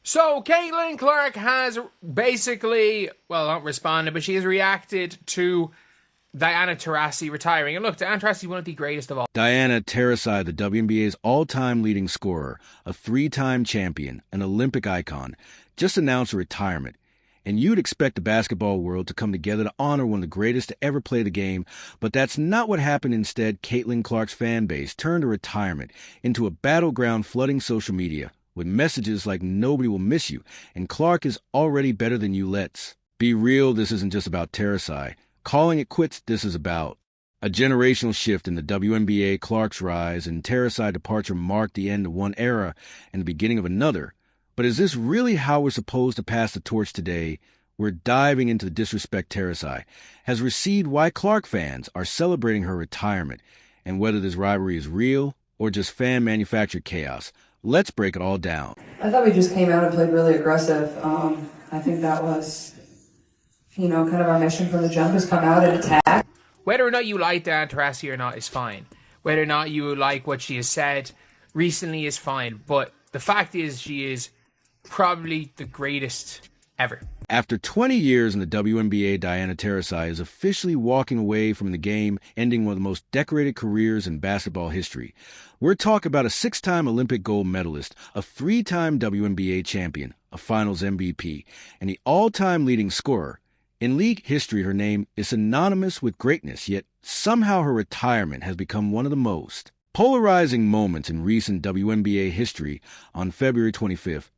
So, Caitlin Clark has basically, well, not responded, but she has reacted to Diana Taurasi retiring. And look, Diana Taurasi is one of the greatest of all. Diana Taurasi, the WNBA's all-time leading scorer, a three-time champion, an Olympic icon, just announced her retirement. And you'd expect the basketball world to come together to honor one of the greatest to ever play the game, but that's not what happened. Instead, Caitlin Clark's fan base turned her retirement into a battleground flooding social media with messages like "nobody will miss you" and "Clark is already better than you, let's be real." This isn't just about Taurasi. Calling it quits, this is about a generational shift in the WNBA. Clark's rise and Taurasi's departure marked the end of one era and the beginning of another. But is this really how we're supposed to pass the torch today? We're diving into the disrespect Taurasi has received, why Clark fans are celebrating her retirement, and whether this rivalry is real or just fan-manufactured chaos. Let's break it all down. I thought we just came out and played really aggressive. I think that was, kind of our mission from the jump, is come out and attack. Whether or not you like Diana Taurasi or not is fine. Whether or not you like what she has said recently is fine. But the fact is, she is probably the greatest ever. After 20 years in the WNBA, Diana Taurasi is officially walking away from the game, ending one of the most decorated careers in basketball history. We're talking about a six-time Olympic gold medalist, a three-time WNBA champion, a finals MVP, and the all-time leading scorer. In league history, her name is synonymous with greatness, yet somehow her retirement has become one of the most polarizing moments in recent WNBA history. On February 25th,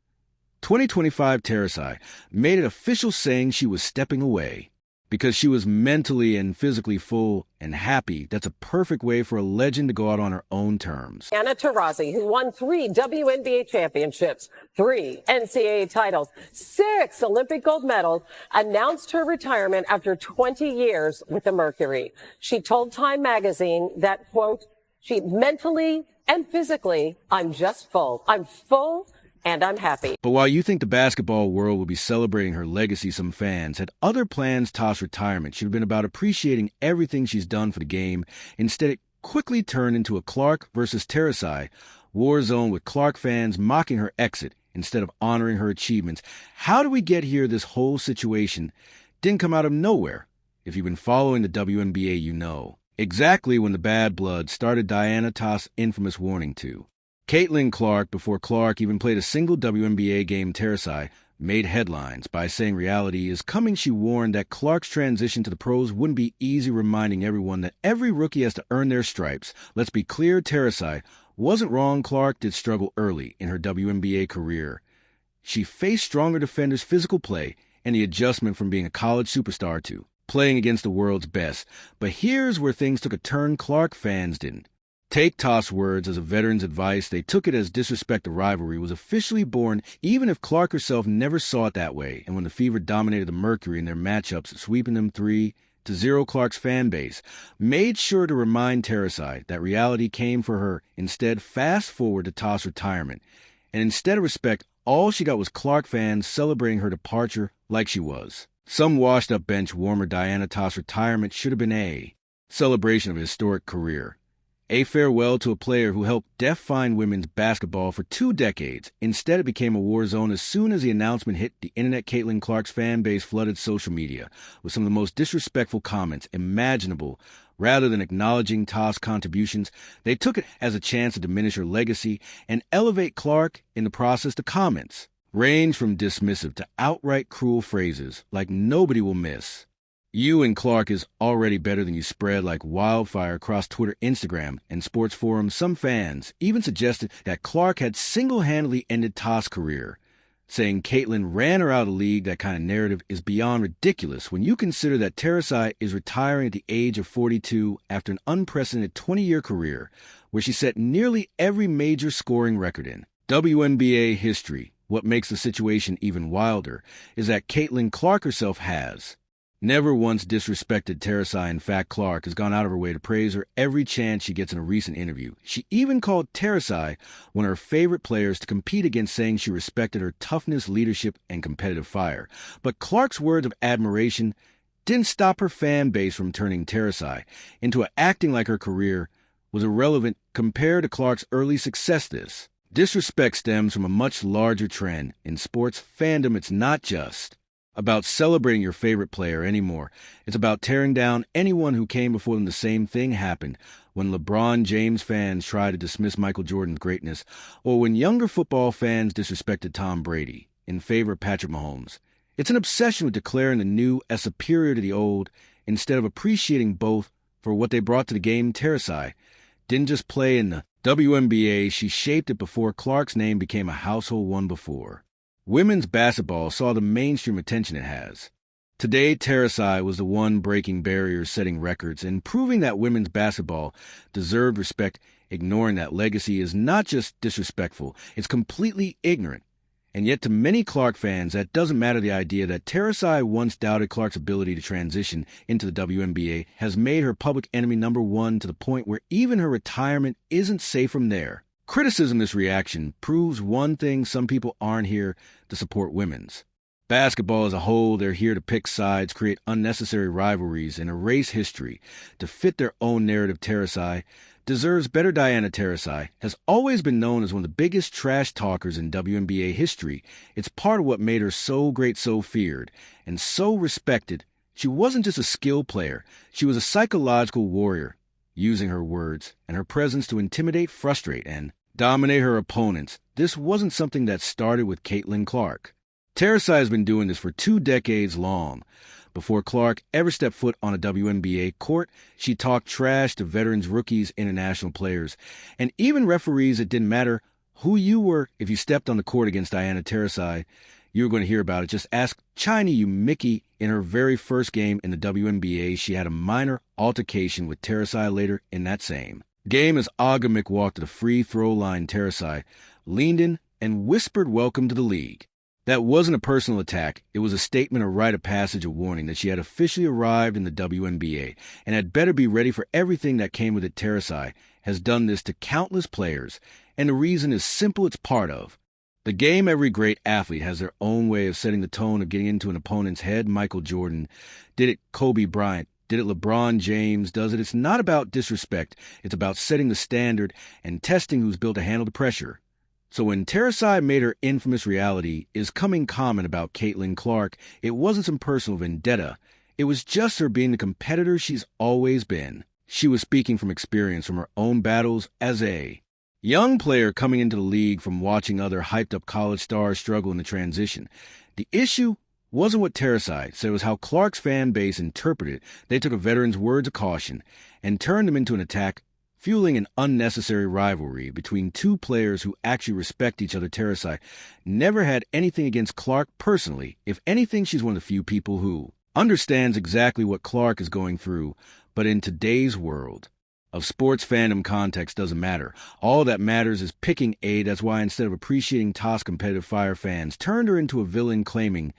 2025, Taurasi made it official, saying she was stepping away because she was mentally and physically full and happy. That's a perfect way for a legend to go out on her own terms. Diana Taurasi, who won 3 WNBA championships, 3 NCAA titles, 6 Olympic gold medals, announced her retirement after 20 years with the Mercury. She told Time magazine that, quote, "She mentally and physically, I'm just full. I'm full and I'm happy." But while you think the basketball world will be celebrating her legacy, some fans had other plans. Toss retirement should have been about appreciating everything she's done for the game. Instead, it quickly turned into a Clark versus Taurasi war zone, with Clark fans mocking her exit instead of honoring her achievements. How did we get here? This whole situation didn't come out of nowhere. If you've been following the WNBA, you know exactly when the bad blood started. Diana Taurasi's infamous warning to Caitlin Clark before Clark even played a single WNBA game. Taurasi made headlines by saying reality is coming. She warned that Clark's transition to the pros wouldn't be easy, reminding everyone that every rookie has to earn their stripes. Let's be clear, Taurasi wasn't wrong. Clark did struggle early in her WNBA career. She faced stronger defenders, physical play, and the adjustment from being a college superstar to playing against the world's best. But here's where things took a turn. Clark fans didn't take Toss' words as a veteran's advice. They took it as disrespect. The rivalry was officially born, even if Clark herself never saw it that way. And when the Fever dominated the Mercury in their matchups, sweeping them 3-0, Clark's fan base made sure to remind Taurasi that reality came for her. Instead, fast forward to Toss' retirement, and instead of respect, all she got was Clark fans celebrating her departure like she was some washed-up bench warmer. Diana Taurasi's retirement should have been a celebration of a historic career, a farewell to a player who helped define women's basketball for 2 decades. Instead, it became a war zone. As soon as the announcement hit the internet, Caitlin Clark's fan base flooded social media with some of the most disrespectful comments imaginable. Rather than acknowledging Taurasi's contributions, they took it as a chance to diminish her legacy and elevate Clark in the process. The comments range from dismissive to outright cruel phrases like "nobody will miss you" and "Clark is already better than you" spread like wildfire across Twitter, Instagram, and sports forums. Some fans even suggested that Clark had single-handedly ended Taurasi's career, saying Caitlin ran her out of the league. That kind of narrative is beyond ridiculous when you consider that Taurasi is retiring at the age of 42 after an unprecedented 20-year career where she set nearly every major scoring record in WNBA history. What makes the situation even wilder is that Caitlin Clark herself has never once disrespected Taurasi. In fact, Clark has gone out of her way to praise her every chance she gets in a recent interview. She even called Taurasi one of her favorite players to compete against, saying she respected her toughness, leadership, and competitive fire. But Clark's words of admiration didn't stop her fan base from turning Taurasi into acting like her career was irrelevant compared to Clark's early success. This Disrespect stems from a much larger trend. In sports fandom, it's not just about celebrating your favorite player anymore. It's about tearing down anyone who came before them. The same thing happened when LeBron James fans tried to dismiss Michael Jordan's greatness, or when younger football fans disrespected Tom Brady in favor of Patrick Mahomes. It's an obsession with declaring the new as superior to the old instead of appreciating both for what they brought to the game. Taurasi didn't just play in the WNBA, she shaped it before Clark's name became a household one before women's basketball saw the mainstream attention it has. Today, Taurasi was the one breaking barriers, setting records, and proving that women's basketball deserved respect. Ignoring that legacy is not just disrespectful, it's completely ignorant. And yet to many Clark fans, that doesn't matter. The idea that Taurasi once doubted Clark's ability to transition into the WNBA has made her public enemy number one, to the point where even her retirement isn't safe from there. Criticism of this reaction proves one thing: some people aren't here to support women's basketball as a whole. They're here to pick sides, create unnecessary rivalries, and erase history to fit their own narrative. Taurasi deserves better. Diana Taurasi has always been known as one of the biggest trash talkers in WNBA history. It's part of what made her so great, so feared, and so respected. She wasn't just a skill player, she was a psychological warrior, using her words and her presence to intimidate, frustrate, and dominate her opponents. This wasn't something that started with Caitlin Clark. Taurasi has been doing this for 2 decades long. Before Clark ever stepped foot on a WNBA court, she talked trash to veterans, rookies, international players, and even referees. It didn't matter who you were. If you stepped on the court against Diana Taurasi, you were going to hear about it. Just ask Chiny U Mickey. In her very first game in the WNBA, she had a minor altercation with Taurasi. Later in that same game, as Agamick walked to the free throw line, Taurasi leaned in and whispered, "Welcome to the league." That wasn't a personal attack. It was a statement, a rite of passage, a warning that she had officially arrived in the WNBA and had better be ready for everything that came with it. Taurasi has done this to countless players, and the reason is simple: it's part of the game. Every great athlete has their own way of setting the tone, of getting into an opponent's head. Michael Jordan did it. Kobe Bryant did it. LeBron James does it. It's not about disrespect. It's about setting the standard and testing who's built to handle the pressure. So when Taurasi made her infamous reality is coming comment about Caitlin Clark, it wasn't some personal vendetta. It was just her being the competitor she's always been. She was speaking from experience, from her own battles as a young player coming into the league, from watching other hyped-up college stars struggle in the transition. The issue wasn't what Taurasi said, it was how Clark's fan base interpreted it. They took a veteran's words of caution and turned them into an attack, fueling an unnecessary rivalry between two players who actually respect each other. Taurasi never had anything against Clark personally. If anything, she's one of the few people who understands exactly what Clark is going through. But in today's world of sports fandom, context doesn't matter. All that matters is picking a. That's why instead of appreciating Toss, competitive Fire fans turned her into a villain, claiming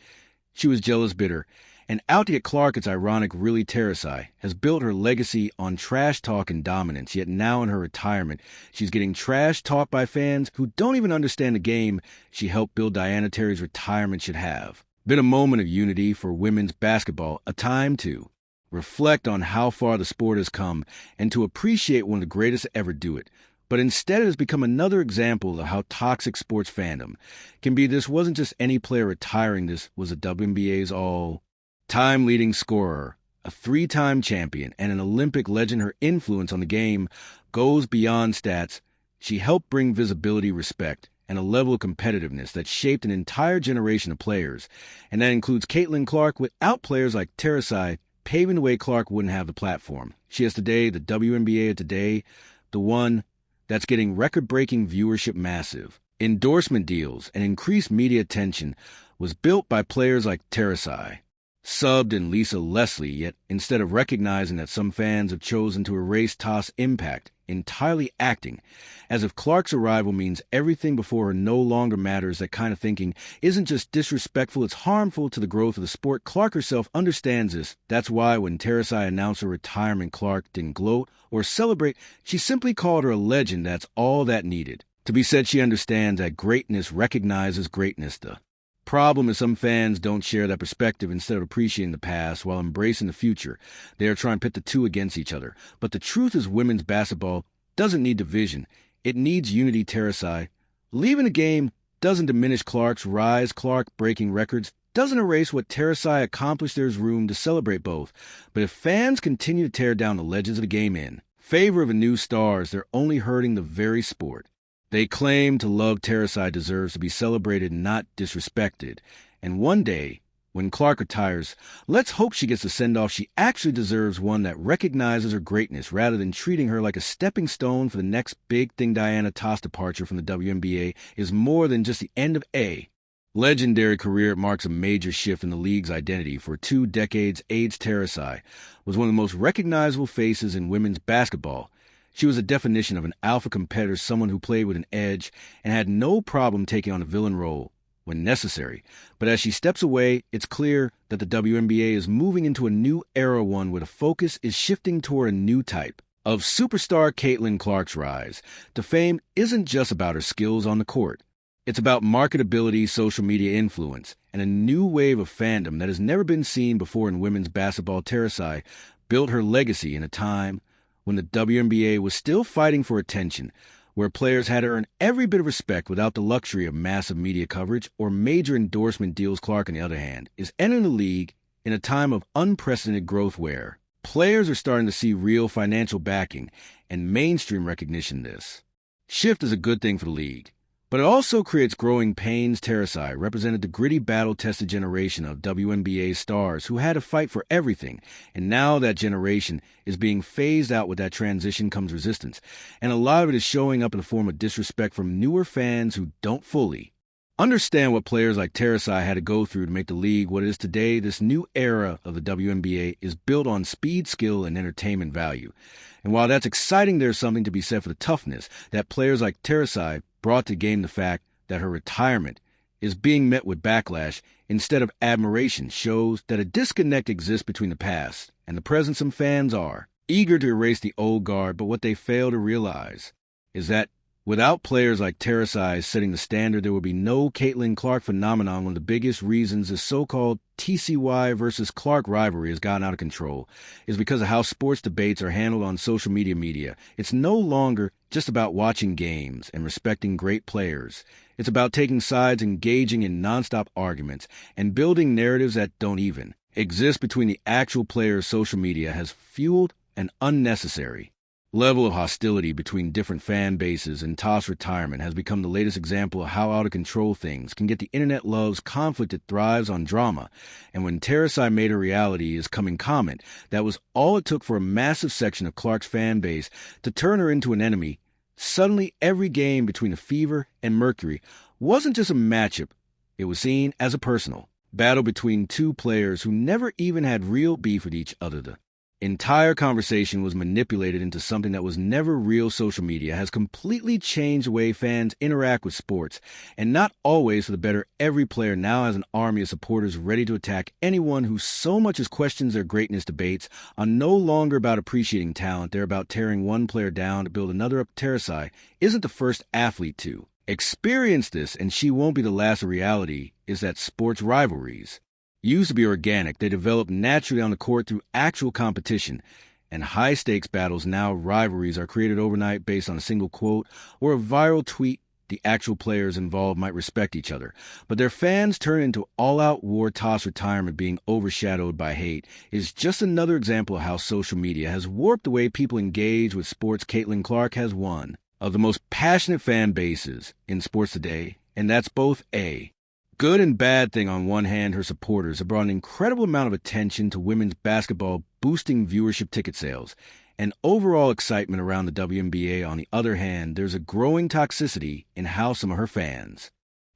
she was jealous, bitter, and out to get Clark. It's ironic, really. Taurasi has built her legacy on trash talk and dominance, yet now in her retirement, she's getting trash talked by fans who don't even understand the game she helped build. Diana Terry's retirement should have been a moment of unity for women's basketball, a time to reflect on how far the sport has come and to appreciate one of the greatest to ever do it. But instead, it has become another example of how toxic sports fandom can be. This wasn't just any player retiring. This was the WNBA's all-time leading scorer, a 3-time champion, and an Olympic legend. Her influence on the game goes beyond stats. She helped bring visibility, respect, and a level of competitiveness that shaped an entire generation of players. And that includes Caitlin Clark. Without players like Taurasi paving the way, Clark wouldn't have the platform she has today. The WNBA of today, the one that's getting record-breaking viewership, massive endorsement deals, and increased media attention, was built by players like Taurasi, subbed in Lisa Leslie. Yet instead of recognizing that, some fans have chosen to erase Toss' impact, entirely acting as if Clark's arrival means everything before her no longer matters. That kind of thinking isn't just disrespectful, it's harmful to the growth of the sport. Clark herself understands this. That's why when Taurasi announced her retirement, Clark didn't gloat or celebrate. She simply called her a legend. That's all that needed to be said. She understands that greatness recognizes greatness. The problem is some fans don't share that perspective. Instead of appreciating the past while embracing the future, they are trying to pit the two against each other. But the truth is, women's basketball doesn't need division. It needs unity. Taurasi Leaving the game doesn't diminish Clark's rise. Clark breaking records doesn't erase what Taurasi accomplished. There's room to celebrate both. But if fans continue to tear down the legends of the game in favor of a new stars, they're only hurting the very sport. They claim to love Taurasi deserves to be celebrated and not disrespected. And one day, when Clark retires, let's hope she gets the send-off she actually deserves, one that recognizes her greatness rather than treating her like a stepping stone for the next big thing. Diana Taurasi's departure from the WNBA is more than just the end of a legendary career. It marks a major shift in the league's identity. For 2 decades, Taurasi was one of the most recognizable faces in women's basketball. She was a definition of an alpha competitor, someone who played with an edge and had no problem taking on a villain role when necessary. But as she steps away, it's clear that the WNBA is moving into a new era, one where the focus is shifting toward a new type of superstar. Caitlin Clark's rise to fame isn't just about her skills on the court. It's about marketability, social media influence, and a new wave of fandom that has never been seen before in women's basketball. Taurasi built her legacy in a time when the WNBA was still fighting for attention, where players had to earn every bit of respect without the luxury of massive media coverage or major endorsement deals. Clark, on the other hand, is entering the league in a time of unprecedented growth where players are starting to see real financial backing and mainstream recognition. This shift is a good thing for the league, but it also creates growing pains. Taurasi represented the gritty, battle-tested generation of WNBA stars who had to fight for everything, and now that generation is being phased out. With that transition comes resistance, and a lot of it is showing up in the form of disrespect from newer fans who don't fully understand what players like Taurasi had to go through to make the league what it is today. This new era of the WNBA is built on speed, skill, and entertainment value. And while that's exciting, there's something to be said for the toughness that players like Taurasi brought to the game. The fact that her retirement is being met with backlash instead of admiration shows that a disconnect exists between the past and the present. Some fans are eager to erase the old guard, but what they fail to realize is that without players like Taurasi setting the standard, there will be no Caitlin Clark phenomenon. One of the biggest reasons this so-called TCY versus Clark rivalry has gotten out of control is because of how sports debates are handled on social media. It's no longer just about watching games and respecting great players. It's about taking sides, engaging in nonstop arguments, and building narratives that don't even exist between the actual players. Social media has fueled an unnecessary level of hostility between different fan bases, and Taurasi's retirement has become the latest example of how out of control things can get. The internet loves conflict, it thrives on drama, and when Taurasi made a reality is coming comment, that was all it took for a massive section of Clark's fan base to turn her into an enemy. Suddenly, every game between the Fever and Mercury wasn't just a matchup, it was seen as a personal battle between two players who never even had real beef with each other. The entire conversation was manipulated into something that was never real. Social media has completely changed the way fans interact with sports, and not always for the better. Every player now has an army of supporters ready to attack anyone who so much as questions their greatness. Debates are no longer about appreciating talent, they're about tearing one player down to build another up. Taurasi isn't the first athlete to experience this, and she won't be the last. The reality is that sports rivalries used to be organic. They developed naturally on the court through actual competition and high-stakes battles. Now rivalries are created overnight based on a single quote or a viral tweet. The actual players involved might respect each other, but their fans turn into all-out war. Taurasi's retirement being overshadowed by hate is just another example of how social media has warped the way people engage with sports. Caitlin Clark has one of the most passionate fan bases in sports today, and that's both a good and bad thing. On one hand, her supporters have brought an incredible amount of attention to women's basketball, boosting viewership, ticket sales, and overall excitement around the WNBA. On the other hand, there's a growing toxicity in how some of her fans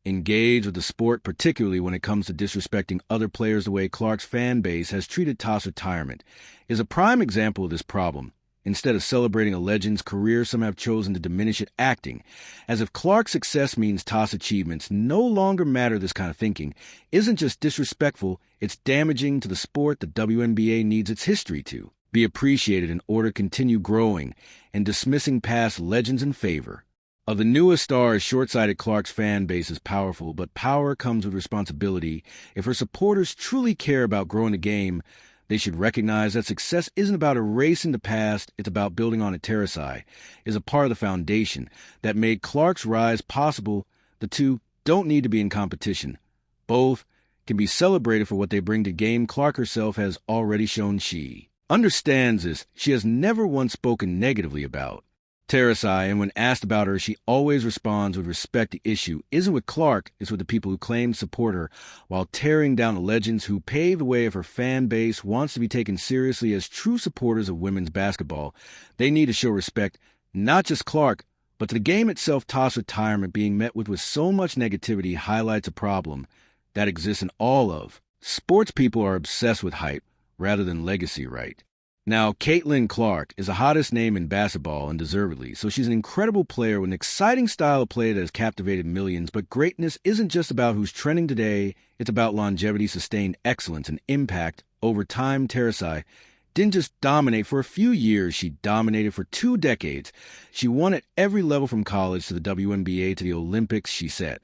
engage with the sport, particularly when it comes to disrespecting other players. The way Clark's fan base has treated Taurasi's retirement is a prime example of this problem. Instead of celebrating a legend's career, some have chosen to diminish it, acting as if Clark's success means Taurasi's achievements no longer matter. This kind of thinking isn't just disrespectful, it's damaging to the sport. The WNBA needs its history to be appreciated in order to continue growing, and dismissing past legends in favor of the newest star is short-sighted. Clark's fan base is powerful, but power comes with responsibility. If her supporters truly care about growing the game, They should recognize that success isn't about erasing the past, it's about building on it. Taurasi is a part of the foundation that made Clark's rise possible. The two don't need to be in competition. Both can be celebrated for what they bring to the game. Clark herself has already shown she understands this. She has never once spoken negatively about Taurasi, and when asked about her, she always responds with respect. The issue isn't with Clark, it's with the people who claim to support her while tearing down the legends who paved the way. If her fan base wants to be taken seriously as true supporters of women's basketball, they need to show respect, not just Clark, but to the game itself. Toss retirement being met with so much negativity highlights a problem that exists in all of sports. People are obsessed with hype rather than legacy, right? Now, Caitlin Clark is the hottest name in basketball, and deservedly so. She's an incredible player with an exciting style of play that has captivated millions. But greatness isn't just about who's trending today. It's about longevity, sustained excellence, and impact over time. Taurasi didn't just dominate for a few years. She dominated for 2 decades. She won at every level, from college to the WNBA to the Olympics. She set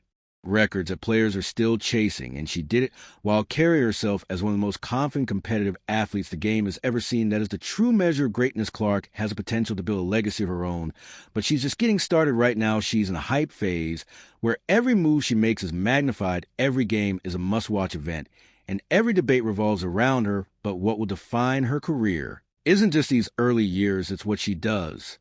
records that players are still chasing, and she did it while carrying herself as one of the most confident, competitive athletes the game has ever seen. That is the true measure of greatness. Clark has the potential to build a legacy of her own, but she's just getting started right now. She's in a hype phase where every move she makes is magnified, every game is a must-watch event, and every debate revolves around her. But what will define her career isn't just these early years, it's what she does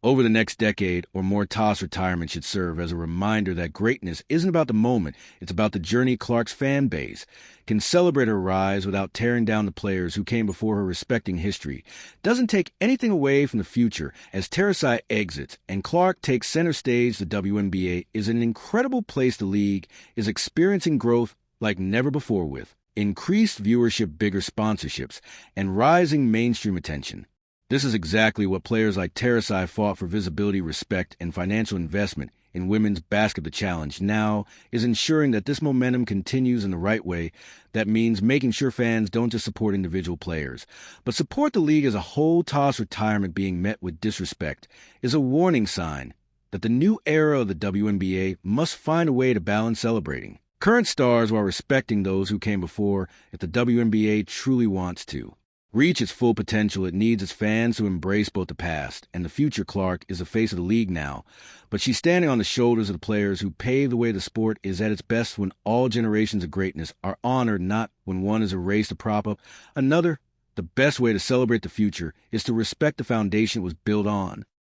over the next decade or more. Toss retirement should serve as a reminder that greatness isn't about the moment, it's about the journey. Clark's fan base can celebrate her rise without tearing down the players who came before her. Respecting history doesn't take anything away from the future. As Taurasi exits and Clark takes center stage, the WNBA is an incredible place. The league is experiencing growth like never before, with increased viewership, bigger sponsorships, and rising mainstream attention. This is exactly what players like Taurasi fought for: visibility, respect, and financial investment in women's basketball. The challenge now is ensuring that this momentum continues in the right way. That means making sure fans don't just support individual players, but support the league as a whole. Toss retirement being met with disrespect is a warning sign that the new era of the WNBA must find a way to balance celebrating current stars while respecting those who came before. If the WNBA truly wants to reach its full potential, it needs its fans to embrace both the past and the future. Clark is the face of the league now, but she's standing on the shoulders of the players who paved the way. The sport is at its best when all generations of greatness are honored, not when one is erased to prop up another. The best way to celebrate the future is to respect the foundation it was built on.